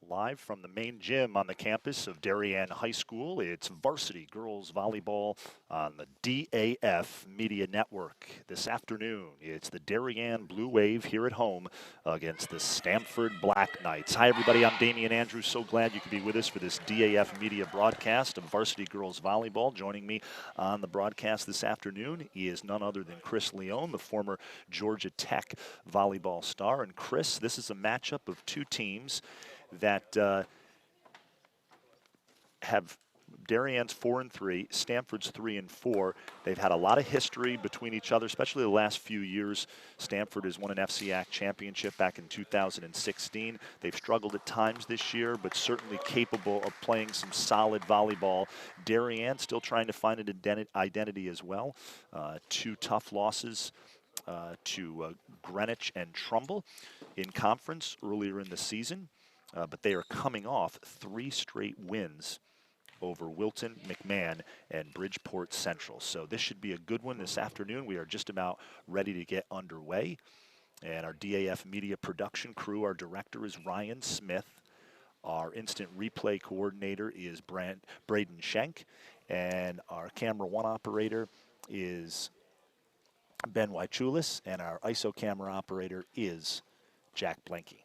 Live from the main gym on the campus of Darien High School, it's Varsity Girls Volleyball on the DAF Media Network. This afternoon, it's the Darien Blue Wave here at home against the Stamford Black Knights. Hi, everybody. I'm Damian Andrews. So glad you could be with us for this DAF Media broadcast of Varsity Girls Volleyball. Joining me on the broadcast this afternoon is none other than Chris Leone, the former Georgia Tech volleyball star. And Chris, this is a matchup of two teams that have Darien's 4-3, Stamford's 3-4. They've had a lot of history between each other, especially the last few years. Stamford has won an FCIAC championship back in 2016. They've struggled at times this year, but certainly capable of playing some solid volleyball. Darien still trying to find an identity as well. Two tough losses to Greenwich and Trumbull in conference earlier in the season. But they are coming off 3 straight wins over Wilton, McMahon, and Bridgeport Central. So this should be a good one this afternoon. We are just about ready to get underway. And our DAF media production crew, our director is Ryan Smith. Our instant replay coordinator is Braden Schenk. And our camera 1 operator is Ben Wychulis. And our ISO camera operator is Jack Blanky.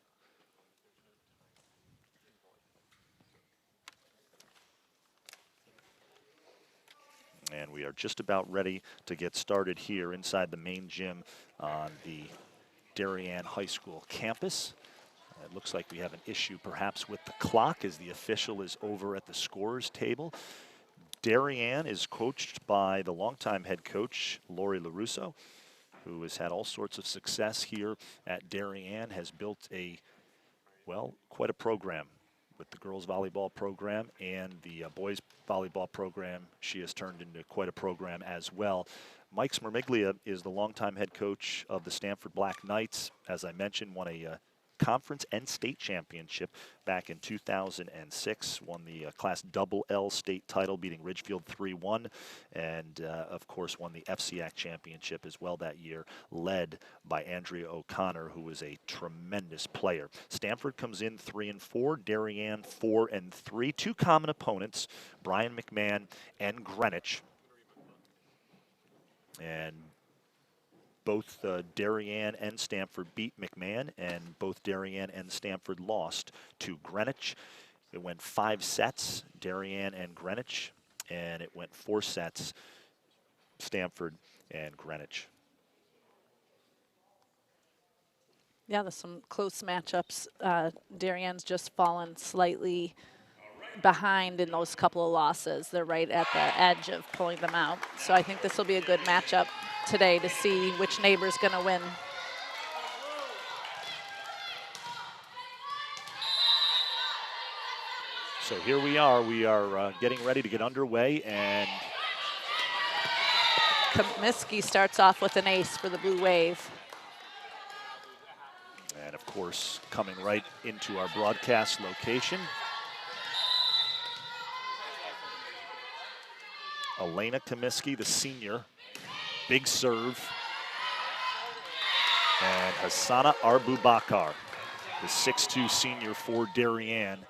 And we are just about ready to get started here inside the main gym on the Darien High School campus. It looks like we have an issue perhaps with the clock as the official is over at the scorer's table. Darien is coached by the longtime head coach, Lori LaRusso, who has had all sorts of success here at Darien, has built quite a program with the girls volleyball program and the boys volleyball program. She has turned into quite a program as well. Mike Smermiglia is the longtime head coach of the Stamford Black Knights. As I mentioned, won a conference and state championship back in 2006, won the Class Double L state title, beating Ridgefield 3-1, and of course won the FCIAC championship as well that year, led by Andrea O'Connor, who was a tremendous player. Stamford comes in 3-4, Darien 4-3. Two common opponents, Brian McMahon and Greenwich. And both Darien and Stamford beat McMahon, and both Darien and Stamford lost to Greenwich. It went 5 sets, Darien and Greenwich, and it went 4 sets, Stamford and Greenwich. Yeah, there's some close matchups. Darien's just fallen slightly behind in those couple of losses. They're right at the edge of pulling them out. So I think this will be a good matchup today to see which neighbor's going to win. So here we are getting ready to get underway, and Comiskey starts off with an ace for the Blue Wave. And of course, coming right into our broadcast location, Elena Comiskey, the senior, big serve. And Hassana Arbubakar, the 6'2" senior for Darien.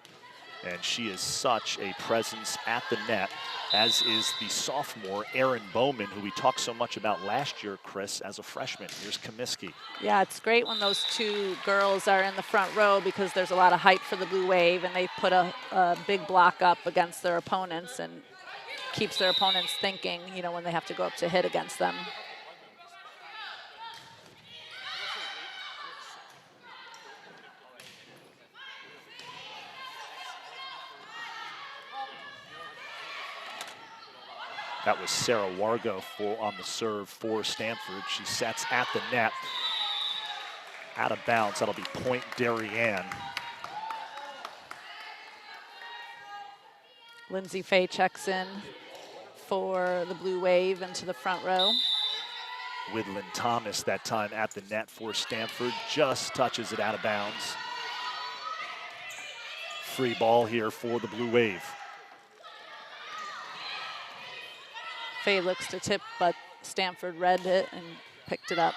And she is such a presence at the net, as is the sophomore, Erin Bowman, who we talked so much about last year, Chris, as a freshman. Here's Comiskey. Yeah, it's great when those two girls are in the front row because there's a lot of height for the Blue Wave, and they put a big block up against their opponents and keeps their opponents thinking, you know, when they have to go up to hit against them. That was Sarah Wargo on the serve for Stamford. She sets at the net. Out of bounds, that'll be point Darien. Lindsay Fay checks in for the Blue Wave into the front row. Widlin Thomas that time at the net for Stamford, just touches it out of bounds. Free ball here for the Blue Wave. Fay looks to tip, but Stamford read it and picked it up.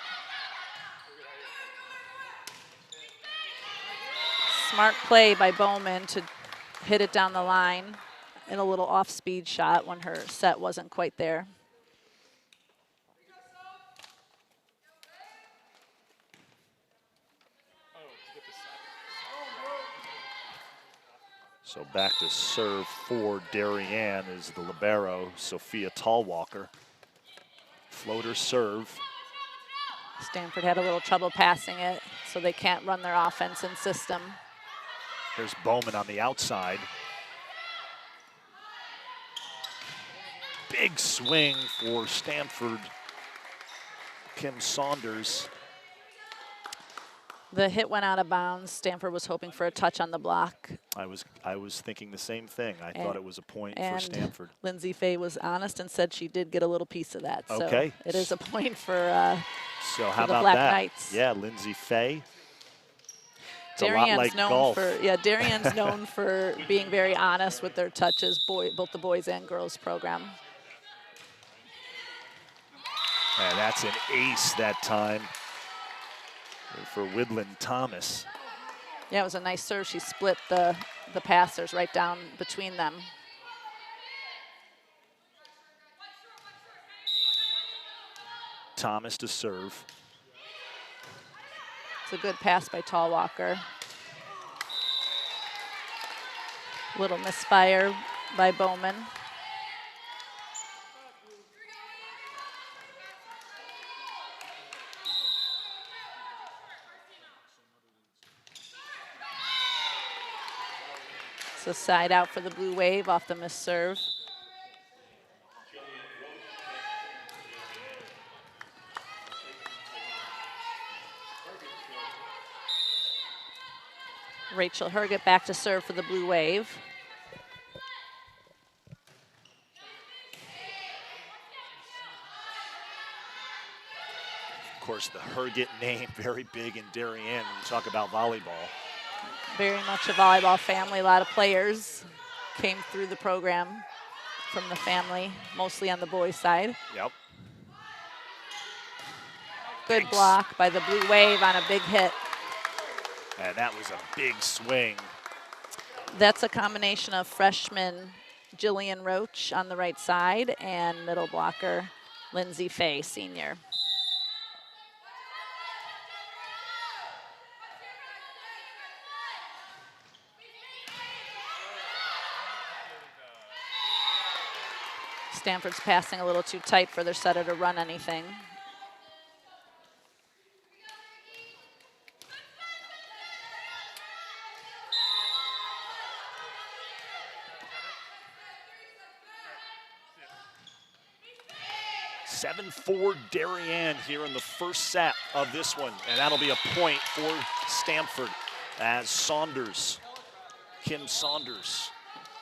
Smart play by Bowman to hit it down the line in a little off-speed shot when her set wasn't quite there. So back to serve for Darien is the libero, Sophia Tallwalker. Floater serve. Stamford had a little trouble passing it, so they can't run their offense and system. There's Bowman on the outside. Big swing for Stamford. Kim Saunders. The hit went out of bounds. Stamford was hoping for a touch on the block. I was thinking the same thing. I thought it was a point for Stamford. Lindsay Fay was honest and said she did get a little piece of that. Okay. So it is a point for, so how the about Black that? Knights. Yeah, Lindsay Fay. It's Darien's a lot like known golf. Darien's known for being very honest with their touches, both the boys and girls program. And that's an ace that time for Woodland Thomas. Yeah, it was a nice serve. She split the passers right down between them. Thomas to serve. It's a good pass by Tallwalker. Little misfire by Bowman. It's a side out for the Blue Wave off the missed serve. Rachel Herget back to serve for the Blue Wave. Of course, the Herget name, very big in Darien when you talk about volleyball. Very much a volleyball family. A lot of players came through the program from the family, mostly on the boys' side. Yep. Good block by the Blue Wave on a big hit. And that was a big swing. That's a combination of freshman Jillian Roach on the right side and middle blocker Lindsay Fay, senior. Stanford's passing a little too tight for their setter to run anything. (7-4) Darien here in the first set of this one, and that'll be a point for Stamford as Saunders, Kim Saunders.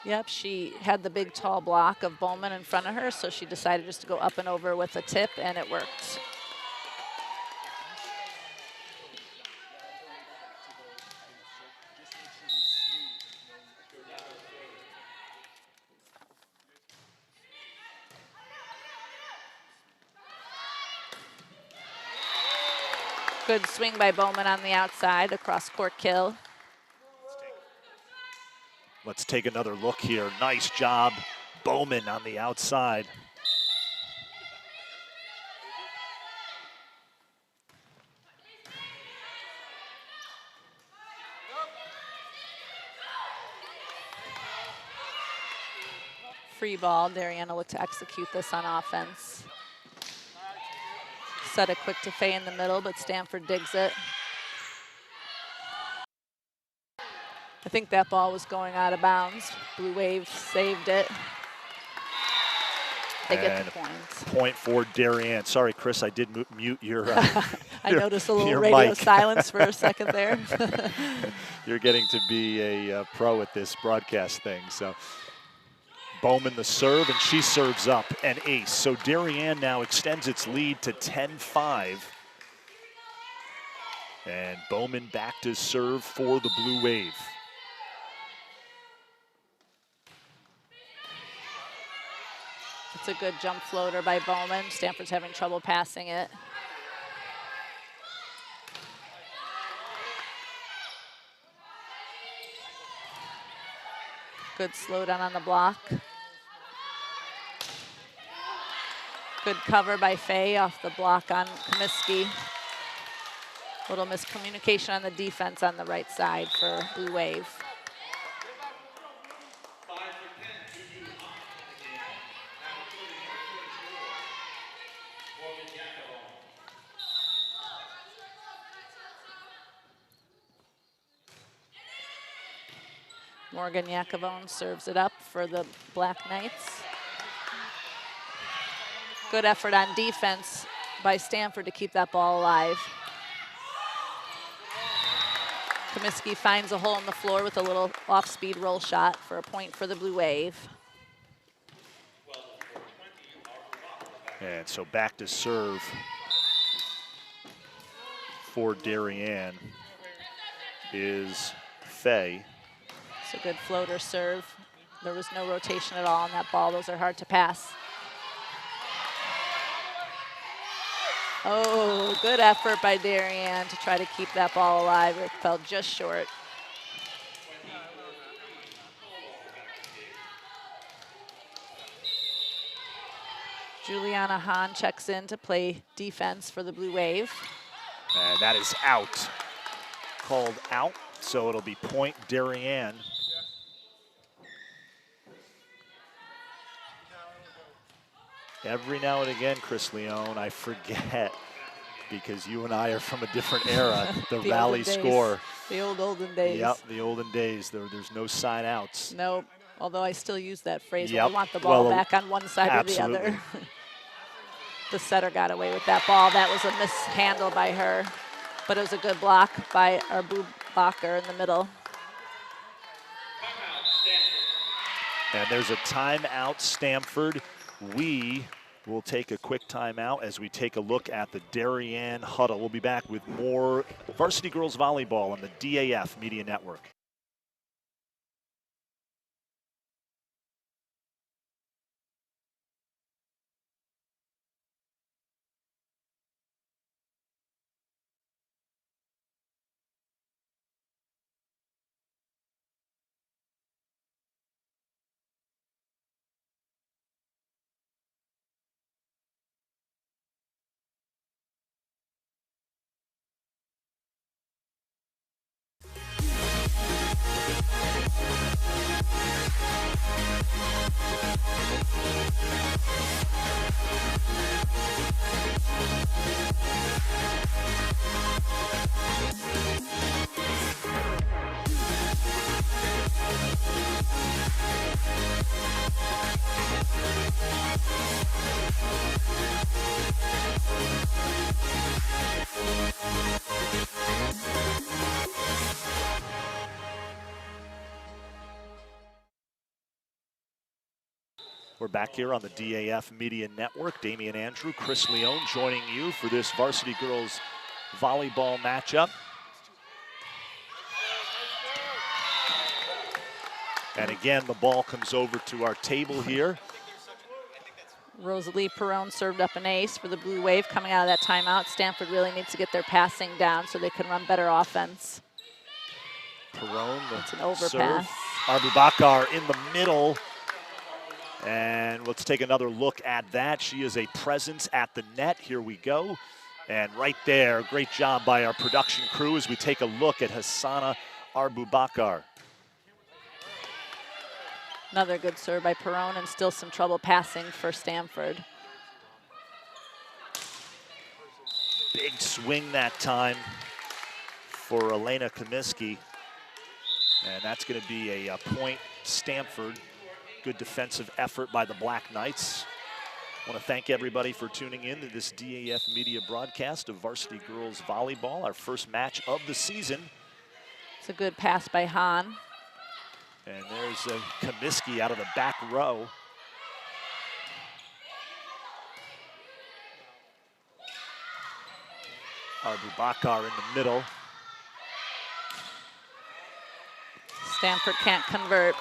Yep, she had the big tall block of Bowman in front of her, so she decided just to go up and over with a tip, and it worked. Good swing by Bowman on the outside, across court kill. Let's take another look here. Nice job, Bowman on the outside. Free ball, Darien will look to execute this on offense. Set it quick to Fay in the middle, but Stamford digs it. I think that ball was going out of bounds. Blue Wave saved it. They get the point. Point for Darien. Sorry, Chris, I did mute your I noticed a little your radio mic. silence for a second there. You're getting to be a pro at this broadcast thing. So Bowman the serve, and she serves up an ace. So Darien now extends its lead to 10-5. And Bowman back to serve for the Blue Wave. It's a good jump floater by Bowman. Stanford's having trouble passing it. Good slowdown on the block. Good cover by Faye off the block on Comiskey. Little miscommunication on the defense on the right side for Blue Wave. Morgan Yakavone serves it up for the Black Knights. Good effort on defense by Stamford to keep that ball alive. Comiskey finds a hole in the floor with a little off-speed roll shot for a point for the Blue Wave. And so back to serve for Darien is Faye. It's a good floater serve. There was no rotation at all on that ball. Those are hard to pass. Oh, good effort by Darien to try to keep that ball alive. It fell just short. Juliana Hahn checks in to play defense for the Blue Wave. And that is out. Called out, so it'll be point Darien. Every now and again, Chris Leone, I forget, because you and I are from a different era, the rally score. The olden days. Yep, the olden days. There's no side outs. Nope, although I still use that phrase Yep. when we want the ball back on one side absolutely. or the other. The setter got away with that ball. That was a mishandle by her, but it was a good block by Arbu Bacher in the middle. And there's a timeout, Stamford. We will take a quick timeout as we take a look at the Darien huddle. We'll be back with more Varsity Girls Volleyball on the DAF Media Network. We're back here on the DAF Media Network. Damian Andrew, Chris Leone joining you for this Varsity Girls Volleyball matchup. And again, the ball comes over to our table here. Rosalie Perrone served up an ace for the Blue Wave coming out of that timeout. Stamford really needs to get their passing down so they can run better offense. Perrone, It's an the overpass. serve. Arbubakar in the middle. And let's take another look at that. She is a presence at the net. Here we go. And right there, great job by our production crew as we take a look at Hassana Arbubakar. Another good serve by Perrone and still some trouble passing for Stamford. Big swing that time for Elena Comiskey. And that's going to be a point Stamford. Good defensive effort by the Black Knights. I want to thank everybody for tuning in to this DAF Media broadcast of Varsity Girls Volleyball, our first match of the season. It's a good pass by Hahn. And there's Comiskey out of the back row. Arbubakar in the middle. Stamford can't convert.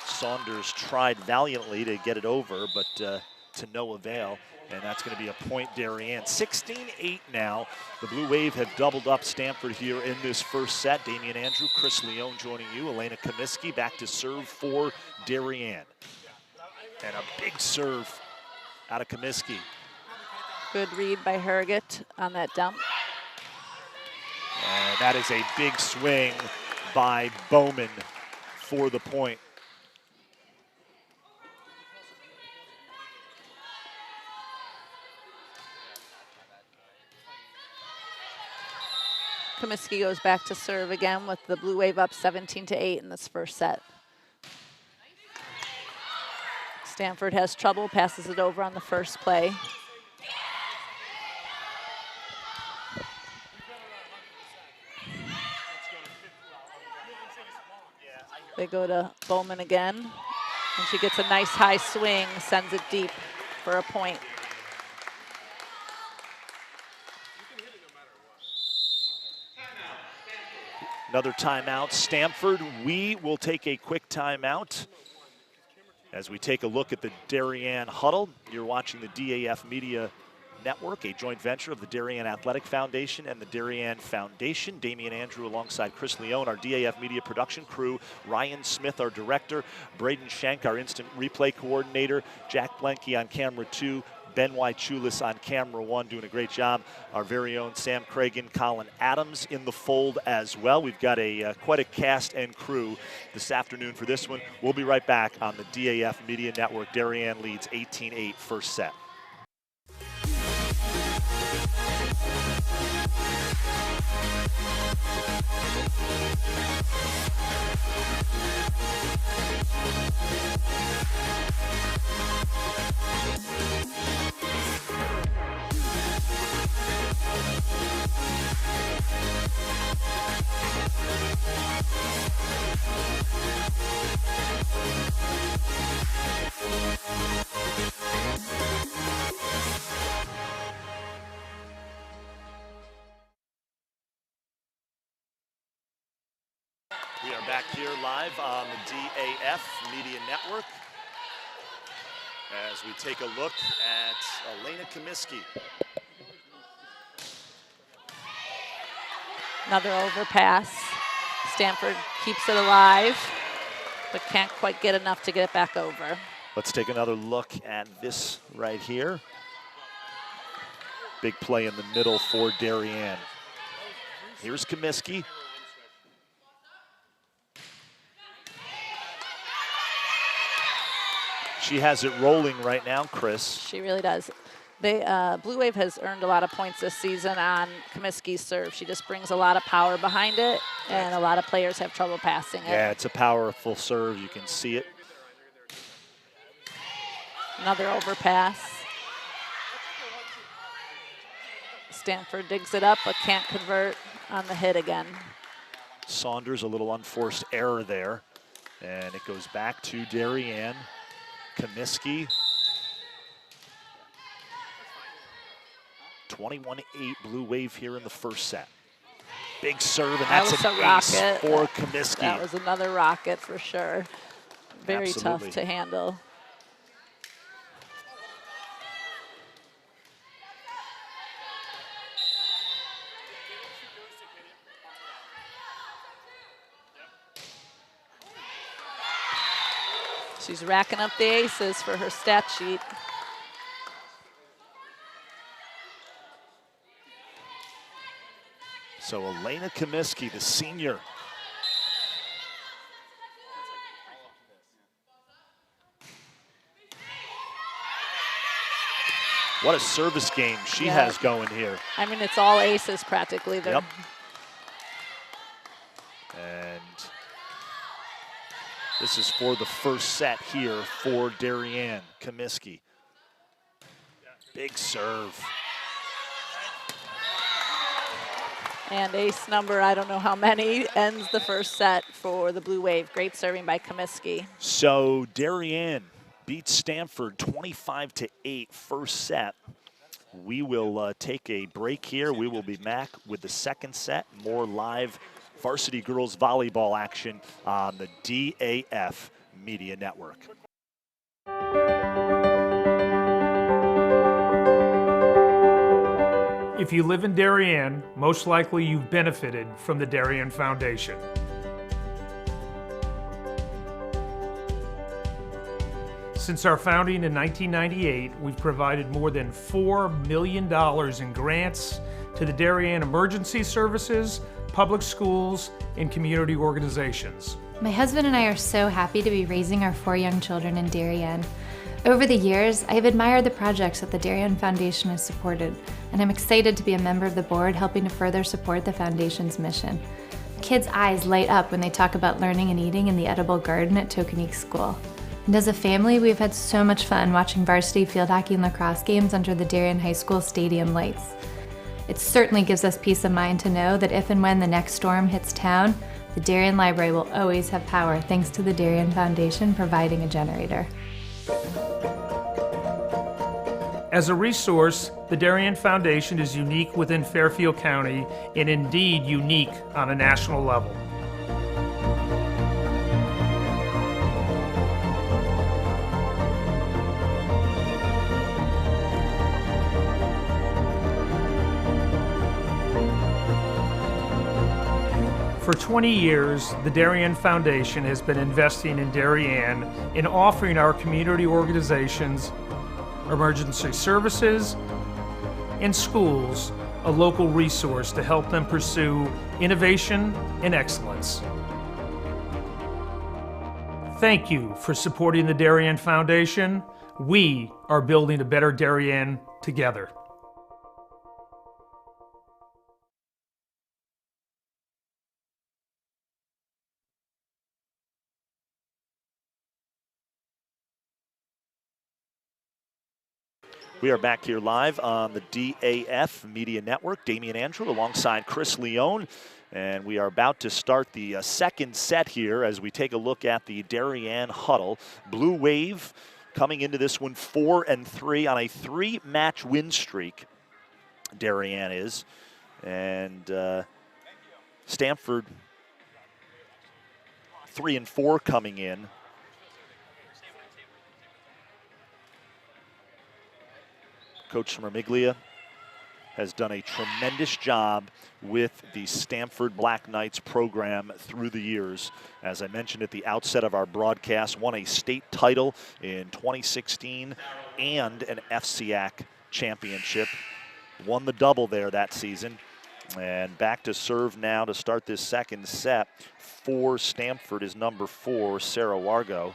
Saunders tried valiantly to get it over, but to no avail, and that's going to be a point, Darien. 16-8 now. The Blue Wave have doubled up Stamford here in this first set. Damian Andrew, Chris Leone joining you. Elena Comiskey back to serve for Darien. And a big serve out of Comiskey. Good read by Herget on that dump. And that is a big swing by Bowman for the point. Comiskey goes back to serve again with the Blue Wave up 17-8 in this first set. Stamford has trouble, passes it over on the first play. They go to Bowman again, and she gets a nice high swing, sends it deep for a point. Another timeout. Stamford, we will take a quick timeout as we take a look at the Darien Huddle. You're watching the DAF Media Network, a joint venture of the Darien Athletic Foundation and the Darien Foundation. Damian Andrew alongside Chris Leone, our DAF Media production crew. Ryan Smith, our director. Braden Schenk, our instant replay coordinator. Jack Blenke on camera 2. Ben Chulis on camera 1, doing a great job. Our very own Sam Cragen, Colin Adams in the fold as well. We've got a quite a cast and crew this afternoon for this one. We'll be right back on the DAF Media Network. Darien leads 18-8 first set. We are back here live on the DAF Media Network as we take a look at Elena Comiskey. Another overpass. Stamford keeps it alive, but can't quite get enough to get it back over. Let's take another look at this right here. Big play in the middle for Darien. Here's Comiskey. She has it rolling right now, Chris. She really does. They, Blue Wave has earned a lot of points this season on Comiskey's serve. She just brings a lot of power behind it, and a lot of players have trouble passing it. Yeah, it's a powerful serve. You can see it. Another overpass. Stamford digs it up, but can't convert on the hit again. Saunders, a little unforced error there. And it goes back to Darien. Comiskey. 21-8 Blue Wave here in the first set. Big serve, and that's an ace for Comiskey. That was another rocket for sure. Very Absolutely tough to handle. She's racking up the aces for her stat sheet. So Elena Comiskey, the senior. What a service game she has going here. I mean, it's all aces practically. Yep. And this is for the first set here for Darien Comiskey. Big serve. And ace number, I don't know how many, ends the first set for the Blue Wave. Great serving by Comiskey. So Darien beats Stamford 25-8 first set. We will take a break here. We will be back with the second set. More live varsity girls volleyball action on the DAF Media Network. If you live in Darien, most likely you've benefited from the Darien Foundation. Since our founding in 1998, we've provided more than $4 million in grants to the Darien Emergency Services, public schools, and community organizations. My husband and I are so happy to be raising our 4 young children in Darien. Over the years, I have admired the projects that the Darien Foundation has supported, and I'm excited to be a member of the board helping to further support the Foundation's mission. Kids' eyes light up when they talk about learning and eating in the edible garden at Tokenique School. And as a family, we've had so much fun watching varsity field hockey and lacrosse games under the Darien High School stadium lights. It certainly gives us peace of mind to know that if and when the next storm hits town, the Darien Library will always have power thanks to the Darien Foundation providing a generator. As a resource, the Darien Foundation is unique within Fairfield County and indeed unique on a national level. For 20 years, the Darien Foundation has been investing in Darien and offering our community organizations, emergency services, and schools a local resource to help them pursue innovation and excellence. Thank you for supporting the Darien Foundation. We are building a better Darien together. We are back here live on the DAF Media Network. Damian Andrew alongside Chris Leone. And we are about to start the second set here as we take a look at the Darien huddle. Blue Wave coming into this one 4-3 on a 3-match win streak. Darien is. And Stamford 3-4 coming in. Coach Mermiglia has done a tremendous job with the Stamford Black Knights program through the years. As I mentioned at the outset of our broadcast, won a state title in 2016 and an FCIAC championship. Won the double there that season. And back to serve now to start this second set. For Stamford is number 4, Sarah Wargo.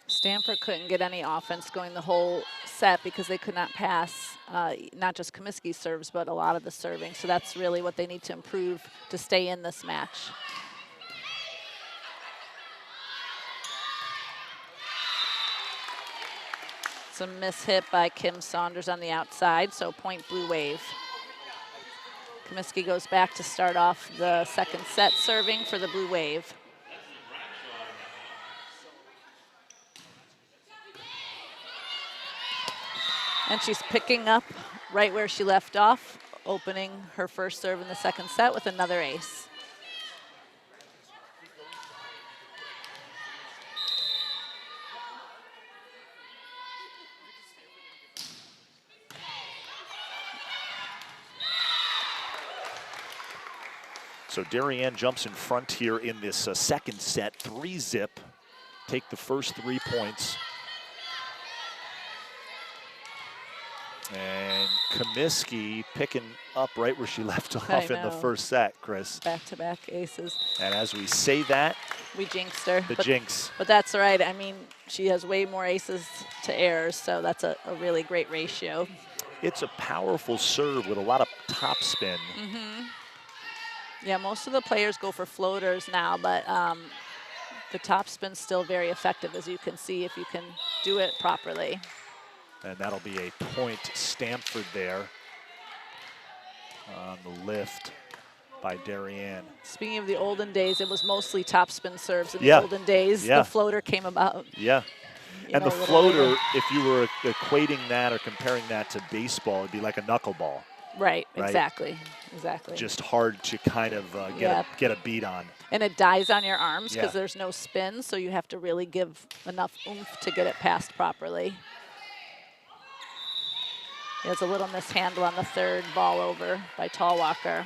Stamford couldn't get any offense going the whole set because they could not pass not just Comiskey's serves, but a lot of the serving. So that's really what they need to improve to stay in this match. Some mishit by Kim Saunders on the outside, so point Blue Wave. Comiskey goes back to start off the second set serving for the Blue Wave. And she's picking up right where she left off, opening her first serve in the second set with another ace. So Darien jumps in front here in this second set, 3-zip. Take the first 3 points. And Comiskey picking up right where she left off in the first set, Chris. Back-to-back aces. And as we say that, we jinxed her. The jinx. But that's all right. I mean, she has way more aces to errors, so that's a really great ratio. It's a powerful serve with a lot of top spin. Mm-hmm. Yeah, most of the players go for floaters now, but the top spin's still very effective, as you can see, if you can do it properly. And that'll be a point Stamford there on the lift by Darien. Speaking of the olden days, it was mostly topspin serves in the olden days. The floater came about. Yeah. And the floater, if you were equating that or comparing that to baseball, it'd be like a knuckleball. Right, exactly. Just hard to kind of get a beat on. And it dies on your arms because Yeah. there's no spin, so you have to really give enough oomph to get it passed properly. There's a little mishandle on the third ball over by Tallwalker.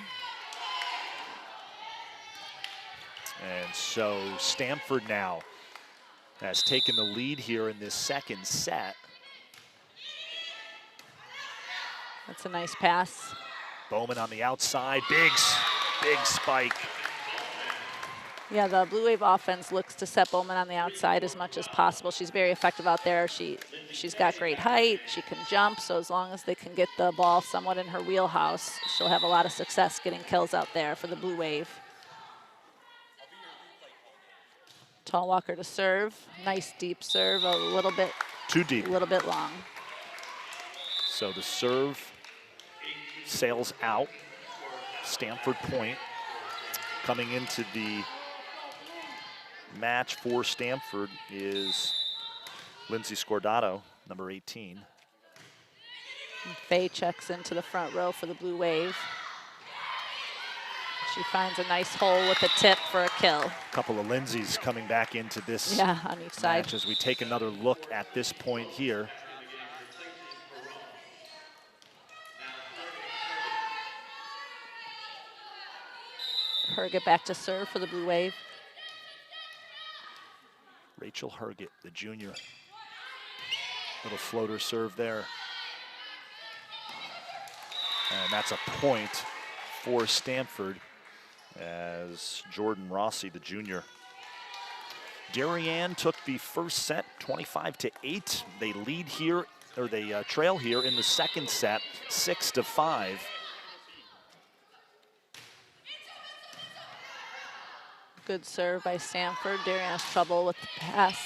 And so Stamford now has taken the lead here in this second set. That's a nice pass. Bowman on the outside, big spike. Yeah, the Blue Wave offense looks to set Bowman on the outside as much as possible. She's very effective out there. She's got great height. She can jump, so as long as they can get the ball somewhat in her wheelhouse, she'll have a lot of success getting kills out there for the Blue Wave. Tallwalker to serve. Nice deep serve, a little bit Too deep. A little bit long. So the serve sails out. Stamford point. Coming into the match for Stamford is Lindsay Scordato, number 18. Faye checks into the front row for the Blue Wave. She finds a nice hole with a tip for a kill. A couple of Lindsays coming back into this Yeah, on each side. match as we take another look at this point here. Herget back to serve for the Blue Wave. Rachel Herget, the junior. Little floater serve there. And that's a point for Stamford as Jordan Rossi, the junior. Darien took the first set 25-8. They lead here, or they trail here in the second set 6-5. Good serve by Stamford. Darien has trouble with the pass.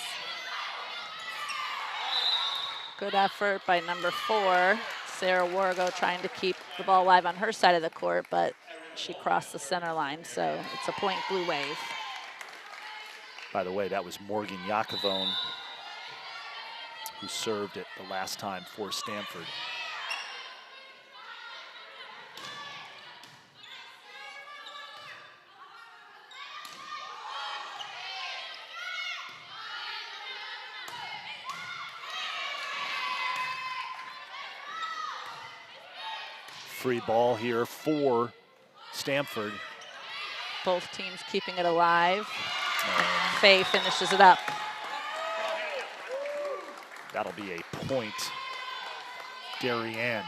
Good effort by number 4, Sarah Wargo, trying to keep the ball alive on her side of the court, but she crossed the center line, so it's a point Blue Wave. By the way, that was Morgan Yakovone who served it the last time for Stamford. Free ball here for Stamford. Both teams keeping it alive. Faye finishes it up. That'll be a point, Darien.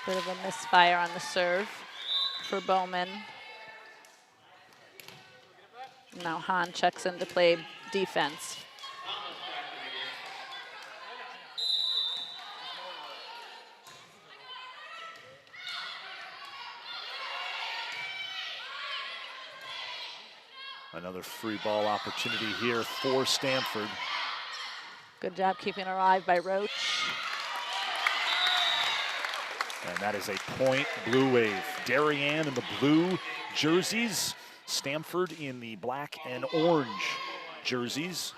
Bit of a misfire on the serve for Bowman. Now Hahn checks in to play defense. Another free ball opportunity here for Stamford. Good job keeping it alive by Roach. And that is a point, Blue Wave. Darien in the blue jerseys, Stamford in the black and orange jerseys.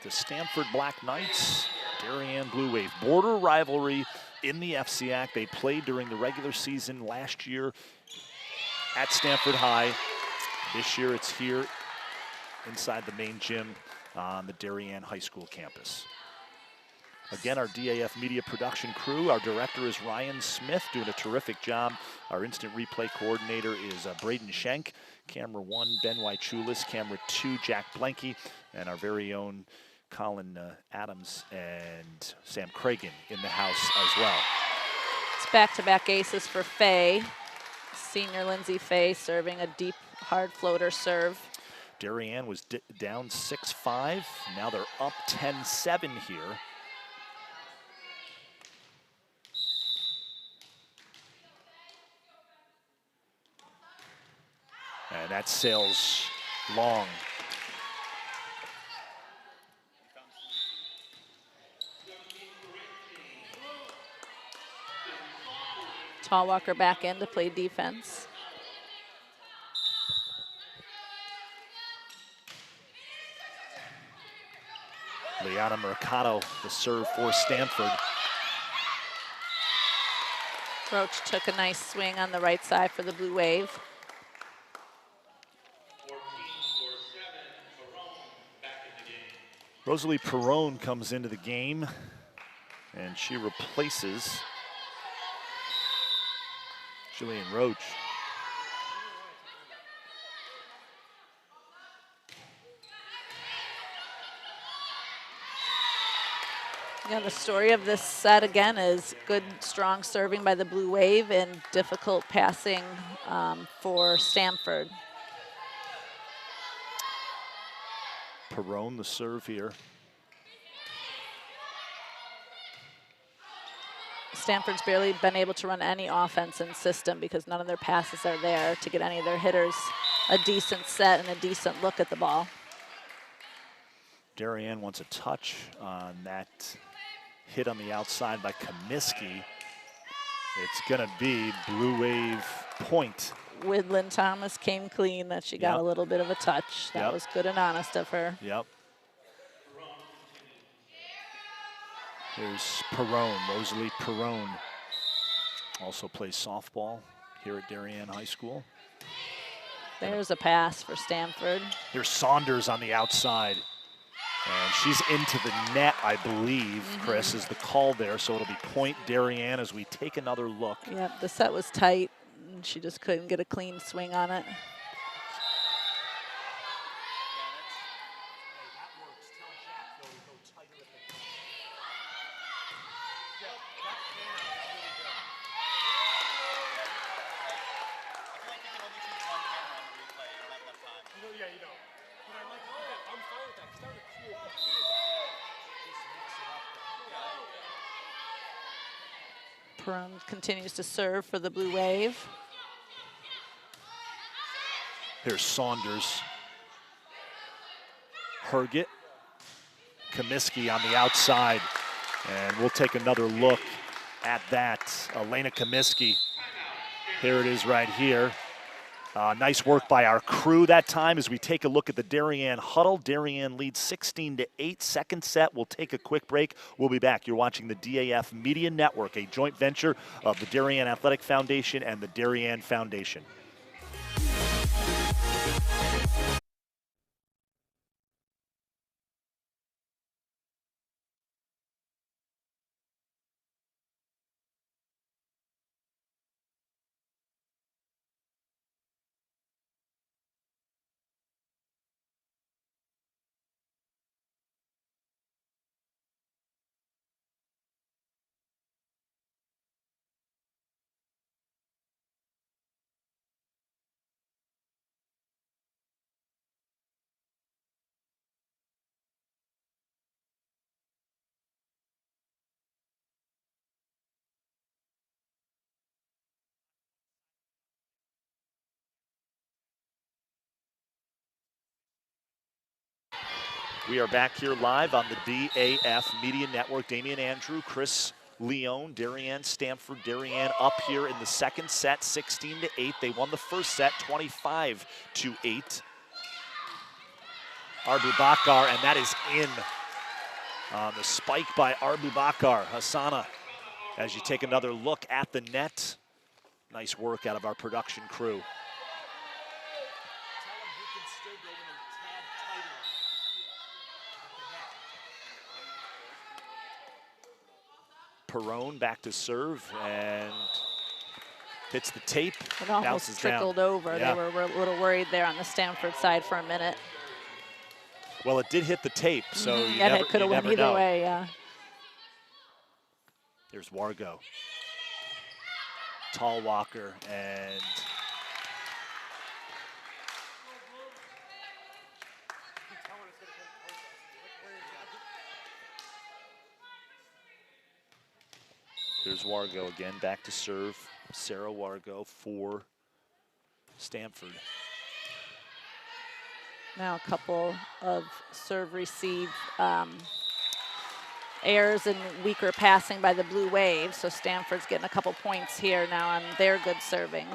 The Stamford Black Knights, Darien Blue Wave. Border rivalry in the FCIAC. They played during the regular season last year at Stamford High. This year it's here inside the main gym on the Darien High School campus. Again, our DAF media production crew, our director is Ryan Smith, doing a terrific job. Our instant replay coordinator is Braden Schenk. Camera 1, Ben Wychulis. Camera 2, Jack Blanky. And our very own Colin Adams and Sam Cragen in the house as well. It's back-to-back aces for Faye. Senior Lindsay Faye serving a deep, hard floater serve. Darien was down 6-5. Now they're up 10-7 here. And that sails long. Tallwalker back in to play defense. Liana Mercado, the serve for Stamford. Roach took a nice swing on the right side for the Blue Wave. Rosalie Perrone comes into the game, and she replaces Jillian Roach. Yeah, the story of this set again is good, strong serving by the Blue Wave and difficult passing for Stamford. Perrone, the serve here. Stanford's barely been able to run any offense in system because none of their passes are there to get any of their hitters a decent set and a decent look at the ball. Darien wants a touch on that hit on the outside by Comiskey. It's gonna be Blue Wave point. Widlin Thomas came clean that she got a little bit of a touch. That was good and honest of her. Yep. Here's Perrone, Rosalie Perrone. Also plays softball here at Darien High School. There's a pass for Stamford. Here's Saunders on the outside. And she's into the net, I believe, Chris, is the call there. So it'll be point Darien as we take another look. Yep, the set was tight, and she just couldn't get a clean swing on it. Perrone continues to serve for the Blue Wave. Here's Saunders. Herget. Comiskey on the outside. And we'll take another look at that. Elena Comiskey. Here it is right here. Nice work by our crew that time as we take a look at the Darien huddle. Darien leads 16-8, second set. We'll take a quick break. We'll be back. You're watching the DAF Media Network, a joint venture of the Darien Athletic Foundation and the Darien Foundation. We are back here live on the DAF Media Network. Damian Andrew, Chris Leone, Darien, Stamford, Darien up here in the second set, 16-8. They won the first set, 25-8. Arbubakar, and that is in. The spike by Arbubakar. Hassana, as you take another look at the net. Nice work out of our production crew. Perrone back to serve and hits the tape. It almost trickled over. Yeah. They were a little worried there on the Stamford side for a minute. Well, it did hit the tape, so you and never, it could have went either know. way, yeah. Here's Wargo. Tall Walker and here's Wargo again, back to serve. Sarah Wargo for Stamford. Now a couple of serve receive errors and weaker passing by the Blue Wave, so Stamford's getting a couple points here now on their good serving.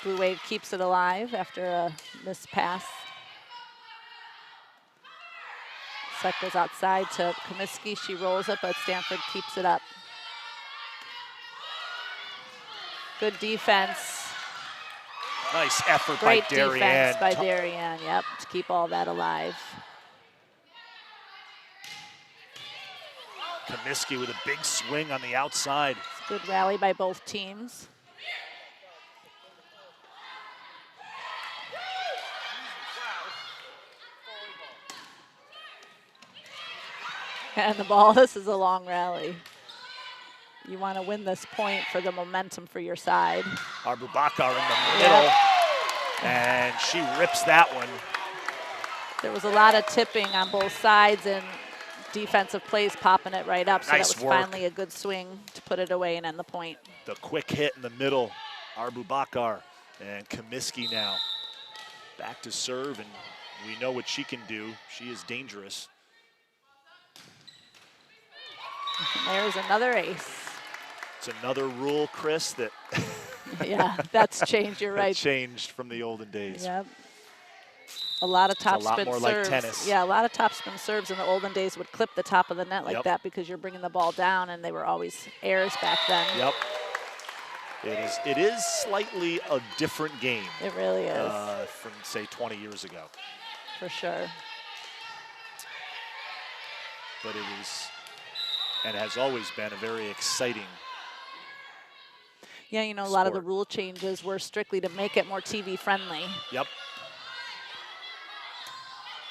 Blue Wave keeps it alive after a missed pass. Set goes outside to Comiskey. She rolls it, but Stamford keeps it up. Good defense. Nice effort Great by Darien. defense by Darien, yep, to keep all that alive. Comiskey with a big swing on the outside. Good rally by both teams. And the ball, this is a long rally. You want to win this point for the momentum for your side. Arbubakar in the middle, and she rips that one. There was a lot of tipping on both sides and defensive plays popping it right up. So Nice that was work. finally a good swing to put it away and end the point. The quick hit in the middle, Arbubakar, and Comiskey now back to serve, and we know what she can do. She is dangerous. There's another ace. It's another rule, Chris, that Yeah, that's changed, you're that right. changed from the olden days. Yep. A lot of a lot topspin more like serves. tennis. Yeah, a lot of topspin serves in the olden days would clip the top of the net like Yep. that because you're bringing the ball down, and they were always airs back then. Yep. It is slightly a different game It really is, from, say, 20 years ago. for sure. But it is, and has always been, a very exciting. Yeah, you know, a lot of the Sport. rule changes were strictly to make it more TV friendly. Yep.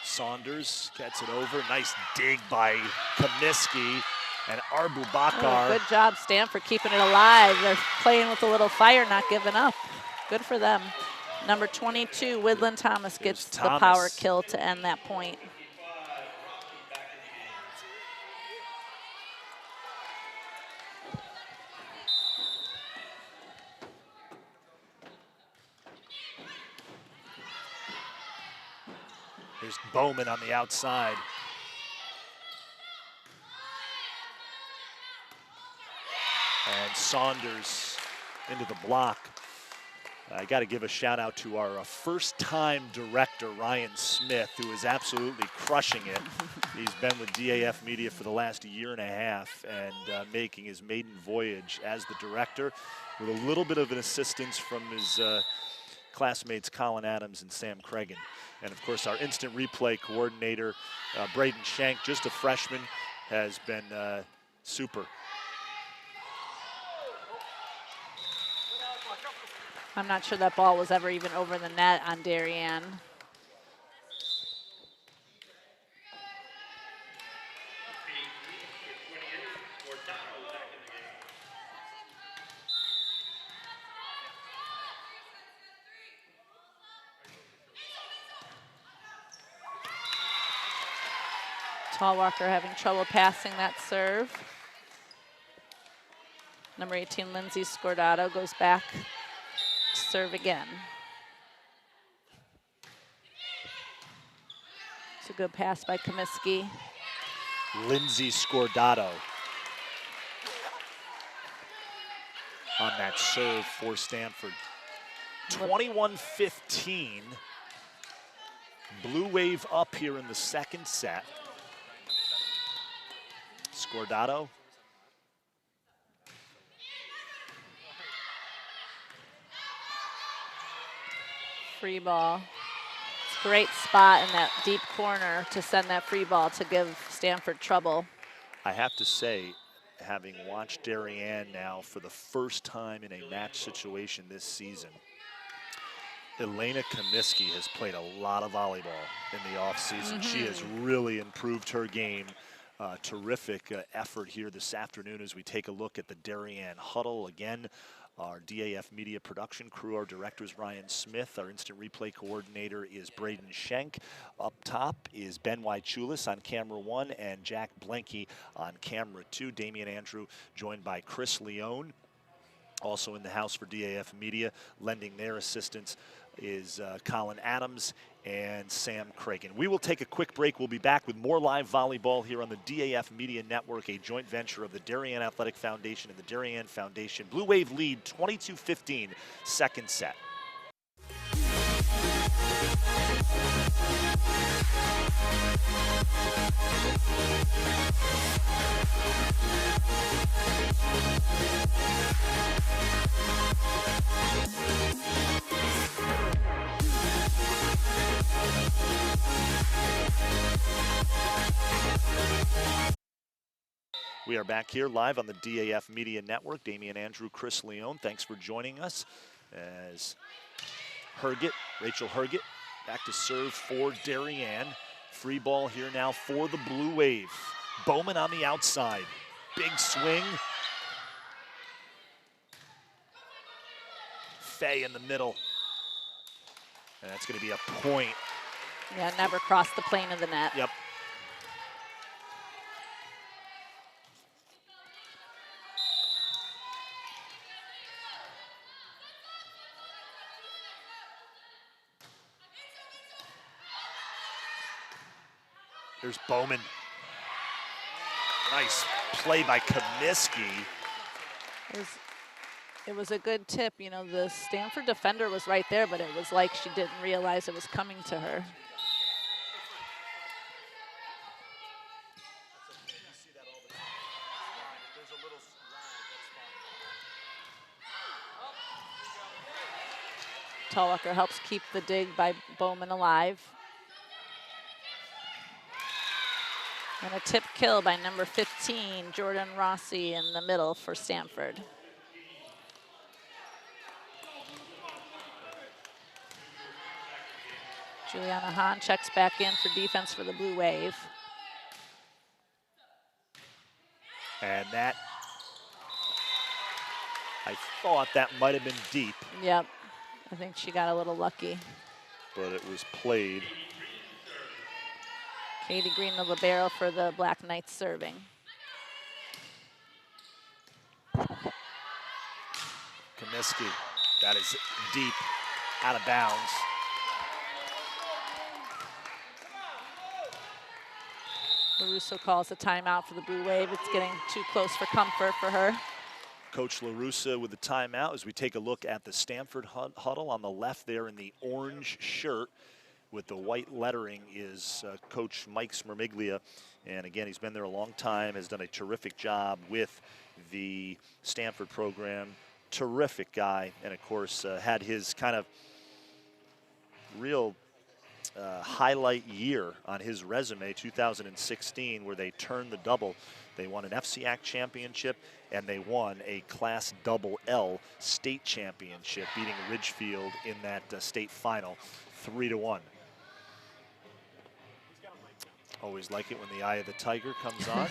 Saunders gets it over. Nice dig by Comiskey, and Arbubakar. Oh, good job, Stamford, keeping it alive. They're playing with a little fire, not giving up. Good for them. Number 22, Widland Thomas gets There's the power Thomas. kill to end that point. There's Bowman on the outside. And Saunders into the block. I got to give a shout out to our first-time director, Ryan Smith, who is absolutely crushing it. He's been with DAF Media for the last year and a half and making his maiden voyage as the director with a little bit of an assistance from his classmates Colin Adams and Sam Cregan. And of course, our instant replay coordinator, Braden Shank, just a freshman, has been super. I'm not sure that ball was ever even over the net on Darien. Tallwalker having trouble passing that serve. Number 18, Lindsay Scordato, goes back to serve again. It's a good pass by Comiskey. Lindsay Scordato on that serve for Stanford. 21-15. Blue Wave up here in the second set. Scordato. Free ball. It's a great spot in that deep corner to send that free ball to give Stanford trouble. I have to say, having watched Darien now for the first time in a match situation this season, Elena Comiskey has played a lot of volleyball in the offseason. She has really improved her game. Terrific effort here this afternoon as we take a look at the Darien huddle. Again, our DAF Media production crew, our director is Ryan Smith. Our instant replay coordinator is Braden Schenk. Up top is Ben Wychulis on camera 1 and Jack Blenke on camera 2. Damian Andrew joined by Chris Leone. Also in the house for DAF Media, lending their assistance is Colin Adams and Sam Cregan. We will take a quick break. We'll be back with more live volleyball here on the DAF Media Network, a joint venture of the Darien Athletic Foundation and the Darien Foundation. Blue Wave lead 22-15, second set. We are back here live on the DAF Media Network. Damian Andrew, Chris Leone, thanks for joining us as Rachel Herget, back to serve for Darien. Free ball here now for the Blue Wave. Bowman on the outside. Big swing. Fay in the middle. And that's going to be a point. Yeah, never crossed the plane of the net. Yep. There's Bowman. Nice play by Comiskey. It was a good tip. You know, the Stamford defender was right there, but it was like she didn't realize it was coming to her. Talwalker helps keep the dig by Bowman alive. And a tip kill by number 15, Jordan Rossi, in the middle for Stamford. Juliana Hahn checks back in for defense for the Blue Wave. And that, I thought that might have been deep. Yep, I think she got a little lucky. But it was played. Katie Green, the libero for the Black Knights, serving. Comiskey, that is deep, out of bounds. LaRusso calls a timeout for the Blue Wave. It's getting too close for comfort for her. Coach LaRussa with the timeout as we take a look at the Stamford huddle. On the left there in the orange shirt with the white lettering is Coach Mike Smermiglia. And again, he's been there a long time, has done a terrific job with the Stamford program. Terrific guy, and of course had his kind of real highlight year on his resume, 2016, where they turned the double. They won an FCIAC championship, and they won a Class Double L state championship, beating Ridgefield in that state final, 3-1. Always like it when the eye of the tiger comes on.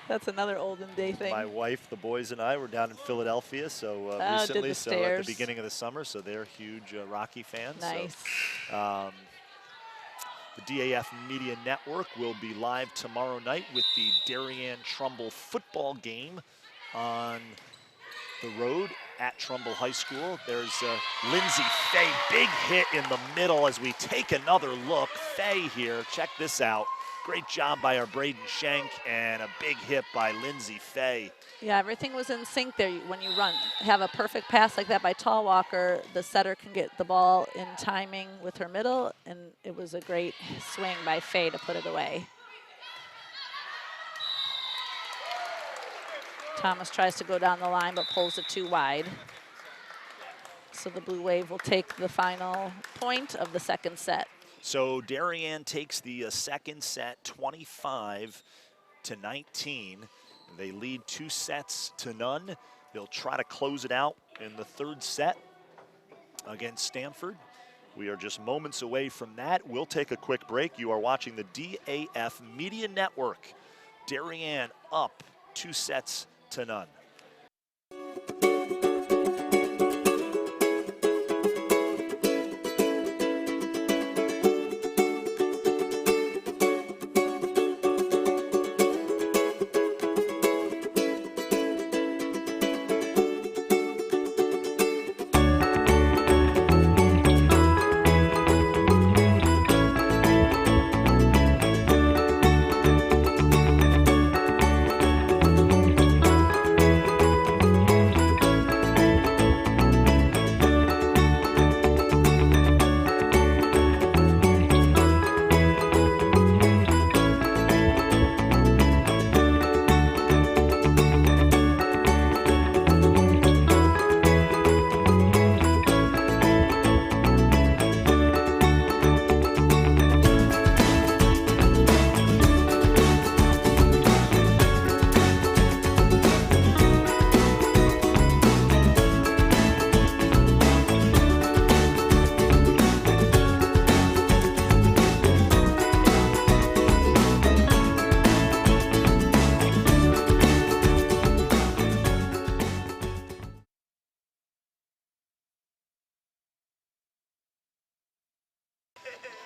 That's another olden day thing. My wife, the boys, and I were down in Philadelphia recently, so at the beginning of the summer, so they're huge Rocky fans. Nice. So, the DAF Media Network will be live tomorrow night with the Darien Trumbull football game on the road at Trumbull High School. There's Lindsay Fay, big hit in the middle as we take another look. Fay here, check this out. Great job by our Braden Schenk, and a big hit by Lindsay Fay. Yeah, everything was in sync there. When you have a perfect pass like that by Talwalker, the setter can get the ball in timing with her middle, and it was a great swing by Fay to put it away. Thomas tries to go down the line, but pulls it too wide. So the Blue Wave will take the final point of the second set. So Darien takes the second set, 25-19. They lead 2-0. They'll try to close it out in the third set against Stamford. We are just moments away from that. We'll take a quick break. You are watching the DAF Media Network. Darien up 2-0.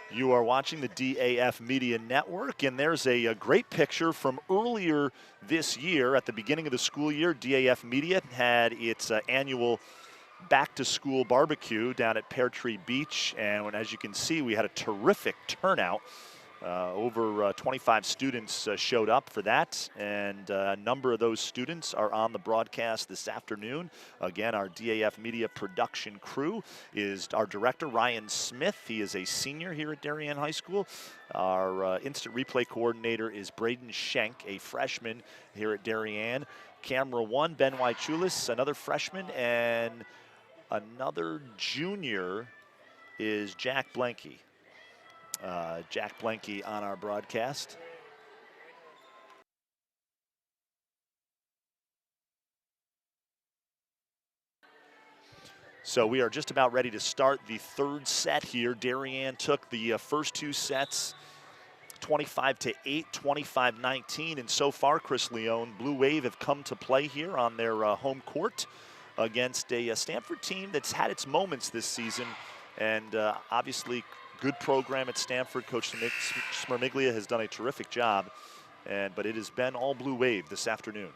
You are watching the DAF Media Network, and there's a great picture from earlier this year. At the beginning of the school year, DAF Media had its annual back-to-school barbecue down at Pear Tree Beach, and as you can see, we had a terrific turnout. Over 25 students showed up for that, and a number of those students are on the broadcast this afternoon. Again, our DAF Media production crew is our director, Ryan Smith. He is a senior here at Darien High School. Our instant replay coordinator is Braden Schenk, a freshman here at Darien. Camera one, Ben Wychulis, another freshman, and another junior is Jack Blanky. Jack Blanky on our broadcast. So we are just about ready to start the third set here. Darien took the first two sets 25-8, 25-19, and so far, Chris Leone, Blue Wave have come to play here on their home court against a Stamford team that's had its moments this season, and obviously good program at Stamford. Coach Smermiglia has done a terrific job, but it has been all Blue Wave this afternoon.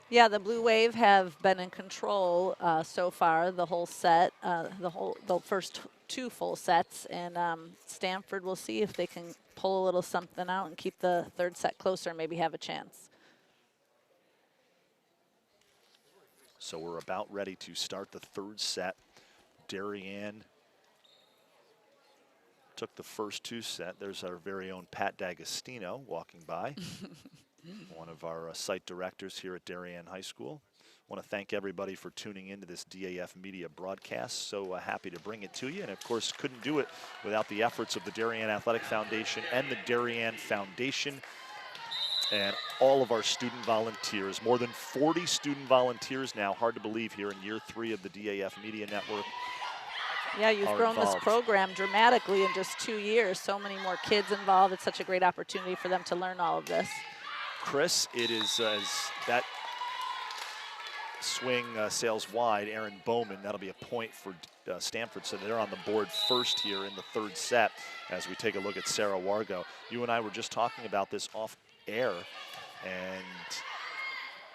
Yeah, the Blue Wave have been in control so far, the whole set, the first two full sets, and Stamford will see if they can pull a little something out and keep the third set closer, maybe have a chance. So we're about ready to start the third set. Darien took the first two set. There's our very own Pat D'Agostino walking by, one of our site directors here at Darien High School. I want to thank everybody for tuning into this DAF Media broadcast. So happy to bring it to you, and of course couldn't do it without the efforts of the Darien Athletic Foundation and the Darien Foundation and all of our student volunteers. More than 40 student volunteers now, hard to believe, here in year 3 of the DAF Media Network. Yeah, you've grown this program dramatically in just 2 years. So many more kids involved. It's such a great opportunity for them to learn all of this. Chris, it is as that swing sails wide, Aaron Bowman, that'll be a point for Stamford, so they're on the board first here in the third set as we take a look at Sarah Wargo. You and I were just talking about this off air, and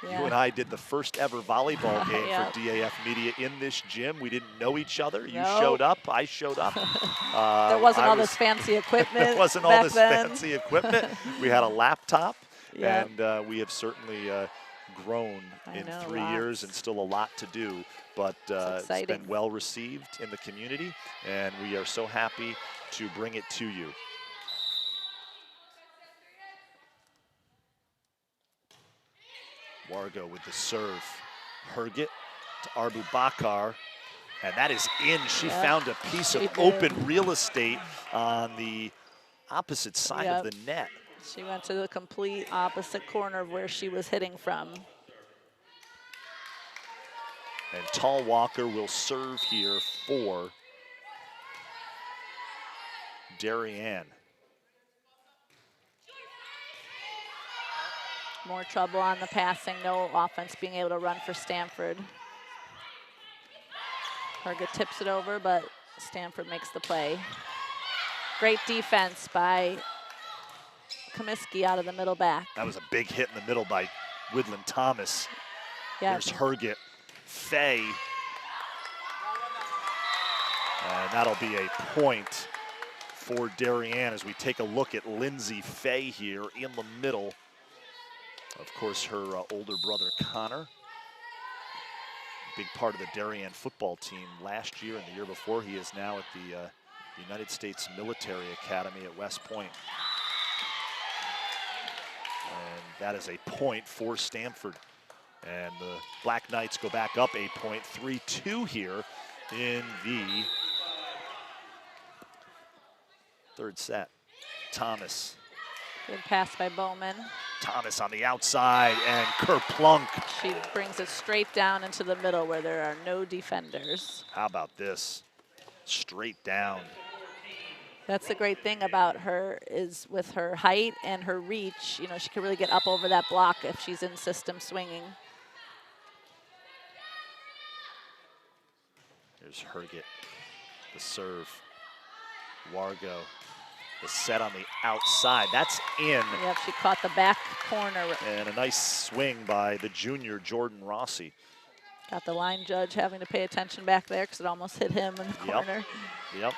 you and I did the first ever volleyball game for DAF Media in this gym. We didn't know each other. You showed up, I showed up. There wasn't all this fancy equipment. There wasn't all this fancy equipment. We had a laptop, and we have certainly grown in 3 years and still a lot to do. But it's been well received in the community, and we are so happy to bring it to you. Wargo with the serve. Herget to Arbu Bakar, and that is in. She found a piece of open real estate on the opposite side of the net. She went to the complete opposite corner of where she was hitting from. And Tall Walker will serve here for Darien. More trouble on the passing, no offense being able to run for Stamford. Herget tips it over, but Stamford makes the play. Great defense by Comiskey out of the middle back. That was a big hit in the middle by Woodland Thomas. There's Herget, Fay. And that'll be a point for Darien as we take a look at Lindsay Fay here in the middle. Of course, her older brother, Connor, big part of the Darien football team last year and the year before. He is now at the United States Military Academy at West Point. And that is a point for Stamford. And the Black Knights go back up a point, 3-2 here in the third set. Thomas. Good pass by Bowman. Thomas on the outside, and Kerplunk. She brings it straight down into the middle where there are no defenders. How about this? Straight down. That's the great thing about her, is with her height and her reach, you know, she can really get up over that block if she's in system swinging. Here's Herget, the serve. Wargo, the set on the outside. That's in. Yep, she caught the back corner. And a nice swing by the junior, Jordan Rossi. Got the line judge having to pay attention back there because it almost hit him in the corner. Yep.